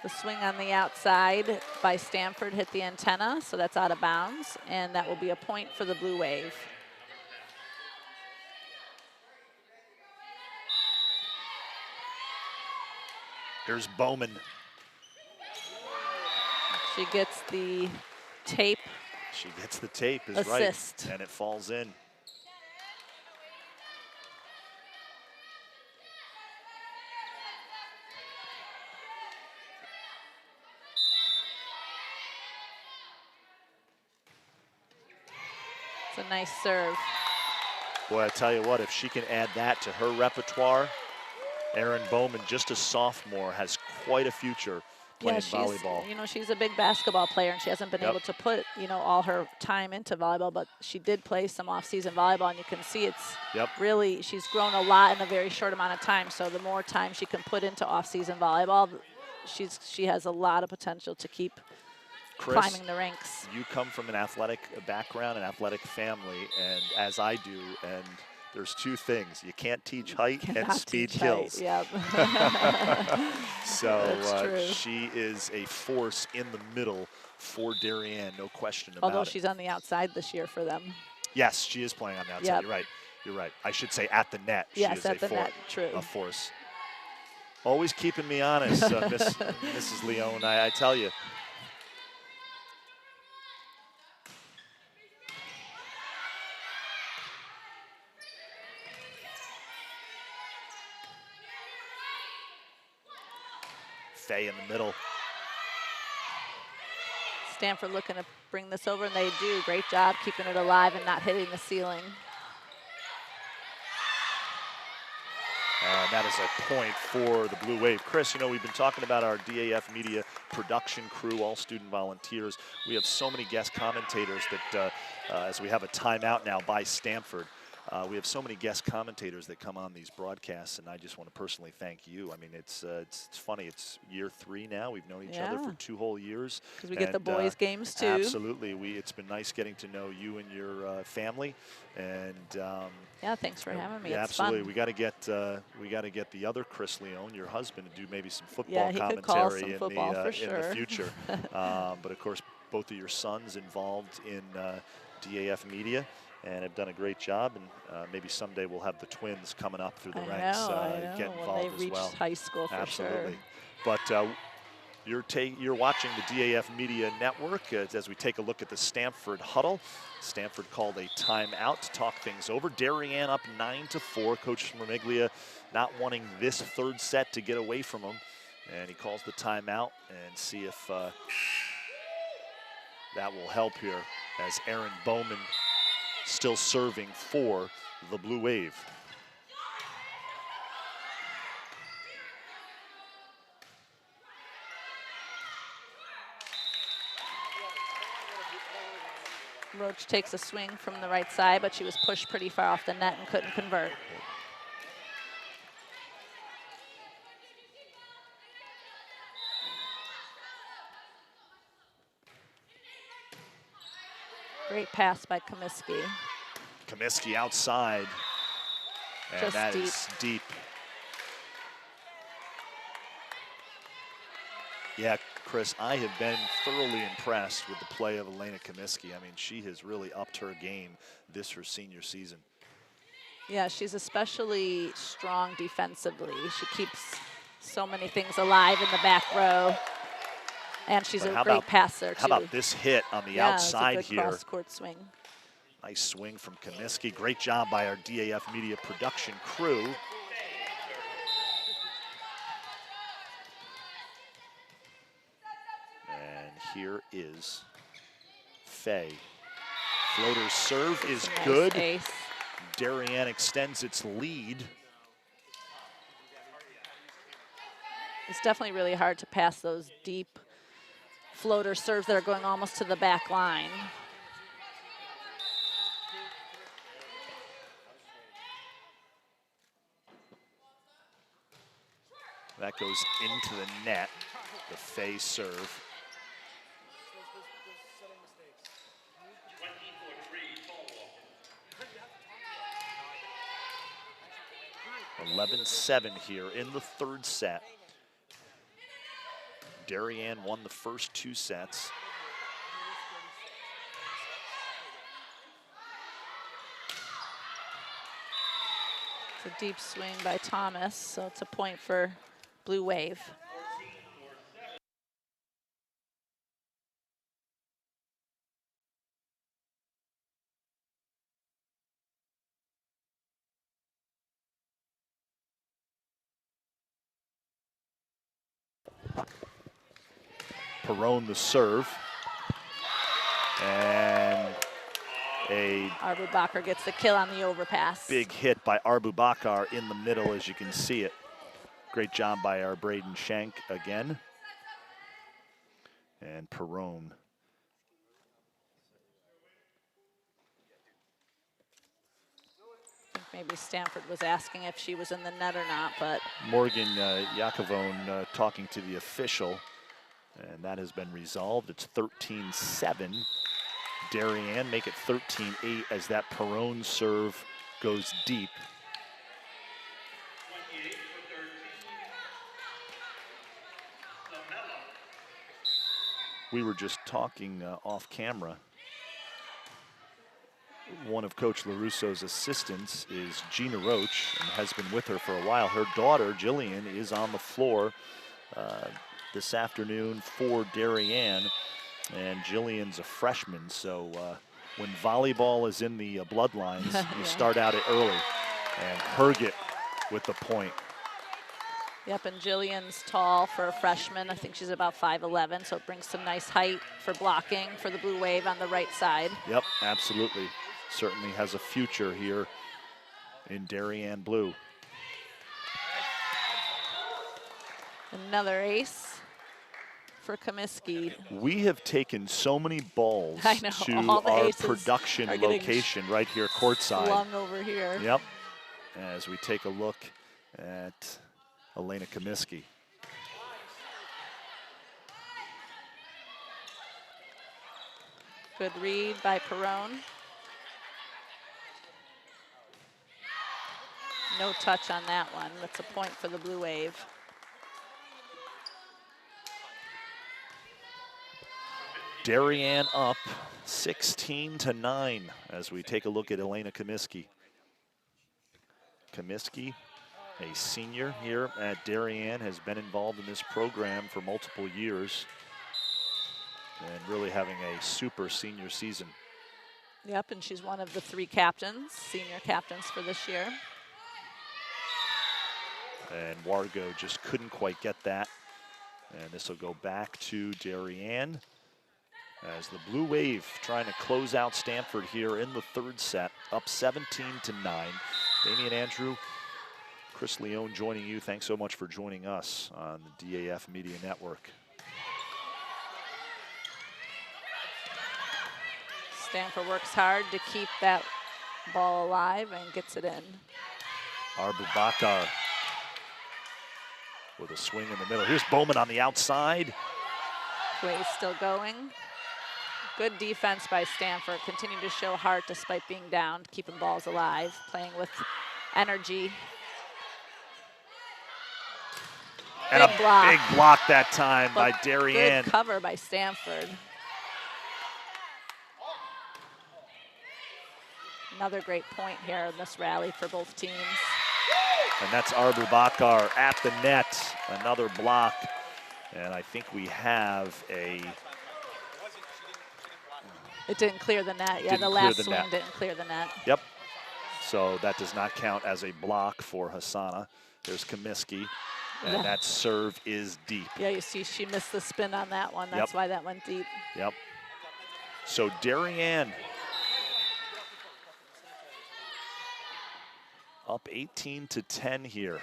The swing on the outside by Stamford hit the antenna, so that's out of bounds, and that will be a point for the Blue Wave. Here's Bowman. She gets the tape. She gets the tape, is Assist. right, and it falls in. It's a nice serve. Boy, I tell you what, if she can add that to her repertoire, Erin Bowman, just a sophomore, has quite a future playing volleyball. You know, she's a big basketball player, and she hasn't been able to put, you know, all her time into volleyball, but she did play some off-season volleyball, and you can see it's really, she's grown a lot in a very short amount of time. So the more time she can put into off-season volleyball, she has a lot of potential to keep Chris, climbing the ranks. You come from an athletic background, an athletic family, and as I do, and there's two things. You can't teach height, and speed kills. Yep. So she is a force in the middle for Darien, no question about it. Although she's on the outside this year for them. Yes, she is playing on the outside. You're right. You're right. I should say at the net. Yes, she is at the net. True. A force. Always keeping me honest, Mrs. Leone, I tell you. Faye in the middle. Stamford looking to bring this over, and they do. Great job keeping it alive and not hitting the ceiling. And that is a point for the Blue Wave. Chris, you know, we've been talking about our DAF Media production crew, all student volunteers. We have so many guest commentators that, as we have a timeout now by Stamford, we have so many guest commentators that come on these broadcasts, and I just want to personally thank you. I mean, it's funny. It's year 3 now. We've known each other for 2 whole years. Because we get the boys' games too. Absolutely. It's been nice getting to know you and your family. And yeah, thanks for having me. Yeah, it's absolutely. Fun. We got to get the other Chris Leone, your husband, to do maybe some football yeah, he commentary could call some football for sure. in the future. But of course, both of your sons involved in DAF Media, and have done a great job, and maybe someday we'll have the twins coming up through the ranks, get involved when they as reach well. high school for Absolutely. sure. But you're watching the DAF Media Network as we take a look at the Stamford huddle. Stamford called a timeout to talk things over. Darien up 9-4. Coach Mermiglia not wanting this third set to get away from him, and he calls the timeout, and see if that will help here as Erin Bowman still serving for the Blue Wave. Roach takes a swing from the right side, but she was pushed pretty far off the net and couldn't convert. Great pass by Comiskey. Comiskey outside, and Just that deep. is deep. Yeah, Chris, I have been thoroughly impressed with the play of Elena Comiskey. I mean, she has really upped her game her senior season. Yeah, she's especially strong defensively. She keeps so many things alive in the back row. And she's a great passer, too. How about this hit on the outside it's a good here? Cross-court swing. Nice swing from Comiskey. Great job by our DAF Media production crew. And here is Faye. Floater's serve is nice good. Ace. Darien extends its lead. It's definitely really hard to pass those deep floater serves that are going almost to the back line. That goes into the net, the Fay serve. 11-7 here in the third set. Darien won the first 2 sets. It's a deep swing by Thomas, so it's a point for Blue Wave. Perone the serve. And a Arbubakar gets the kill on the overpass. big hit by Arbubakar in the middle, as you can see it. Great job by our Braden Shank again. And Perone. I think maybe Stamford was asking if she was in the net or not, but Morgan Yakovone talking to the official, and that has been resolved. It's 13-7. Darien make it 13-8 as that Perone serve goes deep. We were just talking off camera. One of Coach LaRusso's assistants is Gina Roach and has been with her for a while. Her daughter, Jillian, is on the floor this afternoon for Darien. And Jillian's a freshman, so when volleyball is in the bloodlines, you start out it early. And Herget with the point. yep, and Jillian's tall for a freshman. I think she's about 5'11", so it brings some nice height for blocking for the Blue Wave on the right side. Yep, absolutely. Certainly has a future here in Darien Blue. Another ace for Comiskey. We have taken so many balls I know, to all the our aces production are getting location right here courtside. Flung over here. Yep, as we take a look at Elena Comiskey. Good read by Perone. No touch on that one. That's a point for the Blue Wave. Darien up 16-9 as we take a look at Elena Comiskey. Comiskey, a senior here at Darien, has been involved in this program for multiple years and really having a super senior season. Yep, and she's one of the 3 captains, senior captains for this year. And Wargo just couldn't quite get that. And this will go back to Darien as the Blue Wave trying to close out Stamford here in the third set, up 17-9. Damian Andrew, Chris Leone joining you. Thanks so much for joining us on the DAF Media Network. Stamford works hard to keep that ball alive and gets it in. Arbubakar with a swing in the middle. Here's Bowman on the outside. Wave still going. Good defense by Stamford. Continue to show heart despite being down, keeping balls alive, playing with energy. And Big a block. big block that time by But Darien. good cover by Stamford. Another great point here in this rally for both teams. And that's Arbubakar at the net. Another block. And I think we have a... It didn't clear the net. Yeah, Didn't the clear last the swing net. didn't clear the net. Yep. So that does not count as a block for Hassana. There's Comiskey. And Yeah. that serve is deep. Yeah, you see she missed the spin on that one. That's Yep. why that went deep. Yep. So Darien up 18-10 here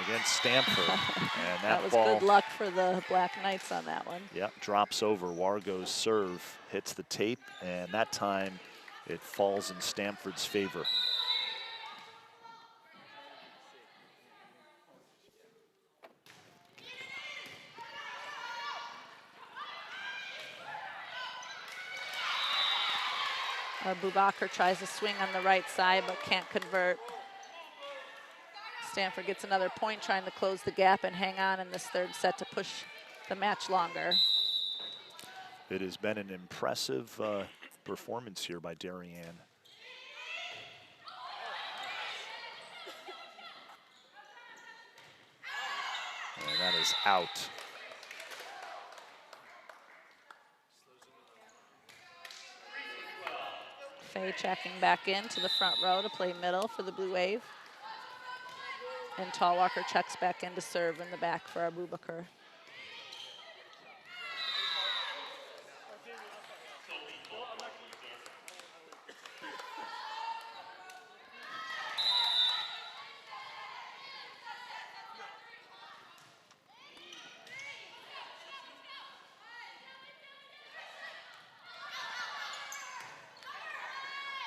against Stamford. And That was ball, good luck for the Black Knights on that one. yep, drops over. Wargo's serve hits the tape, and that time it falls in Stamford's favor. Boubacar tries to swing on the right side but can't convert. Stamford gets another point trying to close the gap and hang on in this third set to push the match longer. It has been an impressive performance here by Darien. And that is out. Faye checking back into the front row to play middle for the Blue Wave. And Tallwalker checks back in to serve in the back for Abubakar.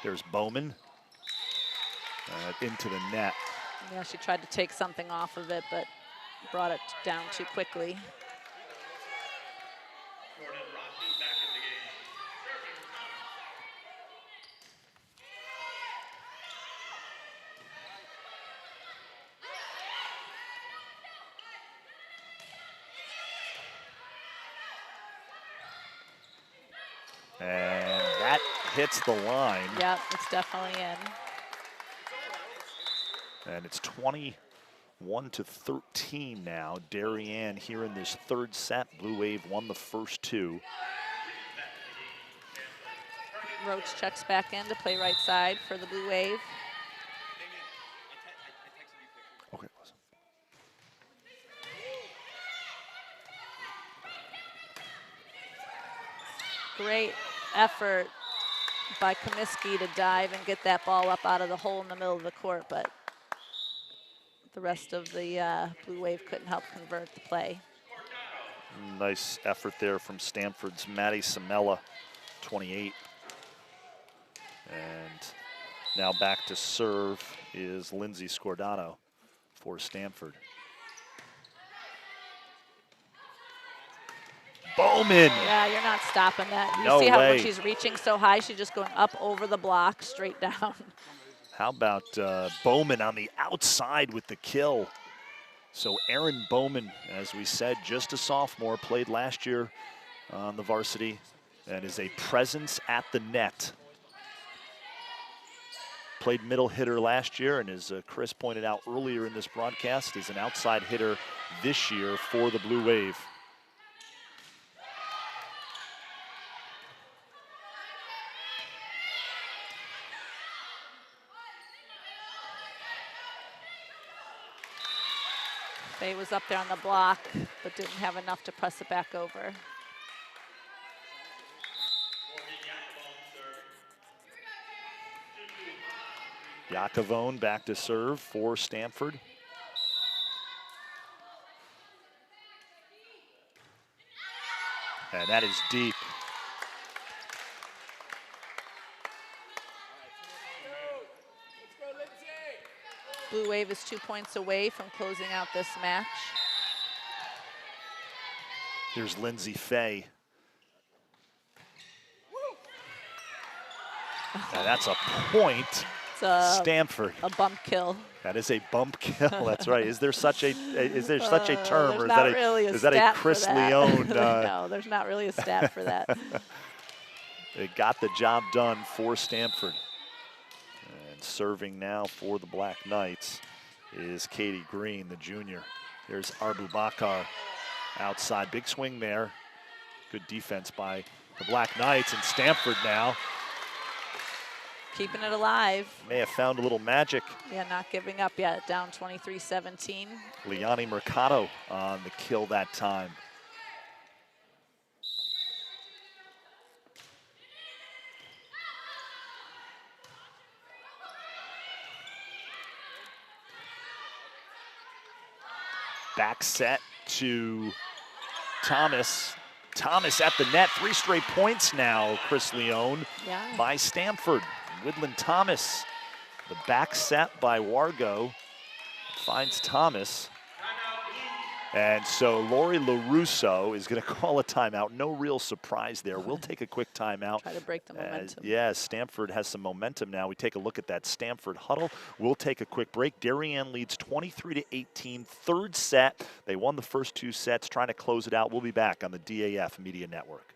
There's Bowman into the net. Yeah, she tried to take something off of it, but brought it down too quickly. And that hits the line. Yeah, it's definitely in. And it's 21-13 now. Darien here in this third set. Blue Wave won the first two. Roach checks back in to play right side for the Blue Wave. Okay. Great effort by Comiskey to dive and get that ball up out of the hole in the middle of the court, but the rest of the Blue Wave couldn't help convert the play. Nice effort there from Stamford's Maddie Samela, 28. And now back to serve is Lindsay Scordano for Stamford. Bowman! Yeah, you're not stopping that. You No see how way. when she's reaching so high, she's just going up over the block, straight down. How about Bowman on the outside with the kill? So Erin Bowman, as we said, just a sophomore, played last year on the varsity and is a presence at the net. Played middle hitter last year, and as Chris pointed out earlier in this broadcast, is an outside hitter this year for the Blue Wave. Faye was up there on the block, but didn't have enough to press it back over. Jacobone back to serve for Stamford. And that is deep. Blue Wave is 2 points away from closing out this match. Here's Lindsay Faye. Now that's a point. It's a, Stamford. a bump kill. That is a bump kill. That's right. Is there such a term, There's or not really is that a stat Chris for that. Leone? No, there's not really a stat for that. It got the job done for Stamford. And serving now for the Black Knights is Katie Green, the junior. There's Abubakar outside. Big swing there. Good defense by the Black Knights, and Stamford now Keeping it alive. may have found a little magic. Yeah, not giving up yet. Down 23-17. Liani Mercado on the kill that time. Back set to Thomas. Thomas at the net, 3 straight points now, Chris Leone, Yeah. by Stamford. Woodland Thomas, the back set by Wargo, finds Thomas. And so Lori LaRusso is going to call a timeout. No real surprise there. We'll take a quick timeout. Try to break the momentum. Yeah, Stamford has some momentum now. We take a look at that Stamford huddle. We'll take a quick break. Darien leads 23-18, third set. They won the first 2 sets, trying to close it out. We'll be back on the DAF Media Network.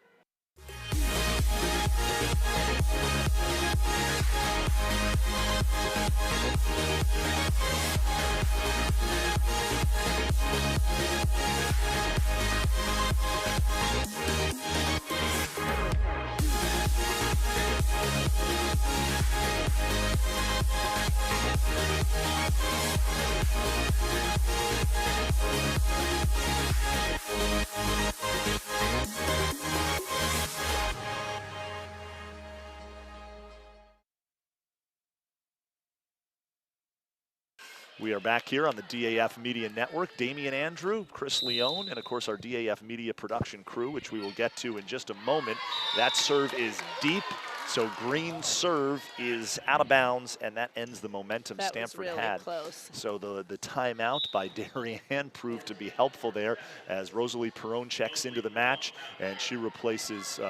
We are back here on the DAF Media Network. Damian Andrew, Chris Leone, and of course our DAF Media production crew, which we will get to in just a moment. That serve is deep, so Green's serve is out of bounds, and that ends the momentum That Stamford was really had. close. So the timeout by Darien proved to be helpful there as Rosalie Perrone checks into the match, and she replaces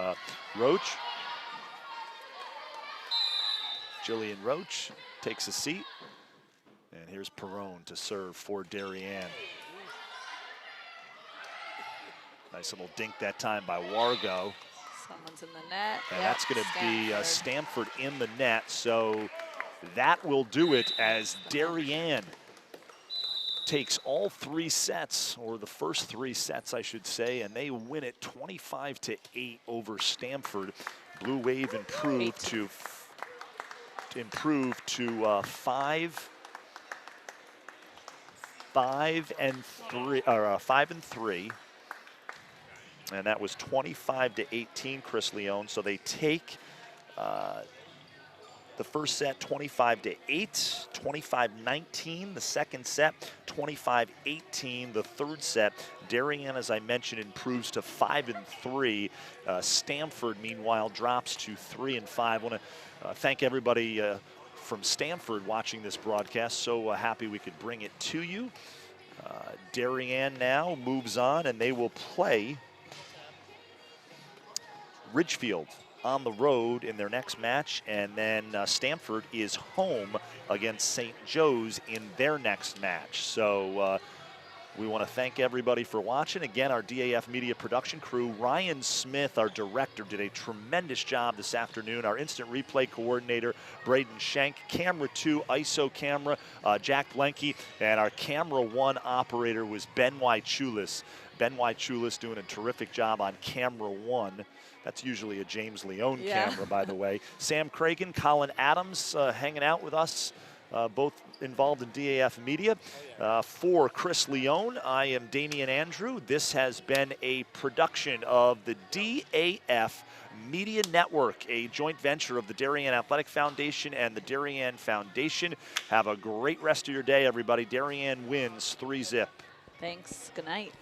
Roach. Jillian Roach takes a seat. And here's Perrone to serve for Darien. Nice little dink that time by Wargo. Someone's in the net. And Yep, that's going to be Stanford. Stamford in the net. So that will do it as Darien takes all 3 sets, or the first 3 sets, I should say, and they win it 25-8 over Stamford. Blue Wave improved to 5 and 3, and that was 25-18, Chris Leone. So they take the first set 25-8, 25-19. The second set 25-18. The third set, Darien, as I mentioned, improves to 5 and 3. Stamford, meanwhile, drops to 3 and 5. I want to thank everybody from Stamford watching this broadcast. So happy we could bring it to you. Darien now moves on, and they will play Ridgefield on the road in their next match, and then Stamford is home against St. Joe's in their next match. So we want to thank everybody for watching. Again, our DAF Media production crew, Ryan Smith, our director, did a tremendous job this afternoon. Our instant replay coordinator, Braden Schenk. Camera 2, ISO camera, Jack Blenke. And our camera 1 operator was Ben Chulis. Ben Chulis doing a terrific job on camera 1. That's usually a James Leone camera, by the way. Sam Cragen, Colin Adams hanging out with us. Both involved in DAF Media. For Chris Leone, I am Damian Andrew. This has been a production of the DAF Media Network, a joint venture of the Darien Athletic Foundation and the Darien Foundation. Have a great rest of your day, everybody. Darien wins 3-zip. Thanks. Good night.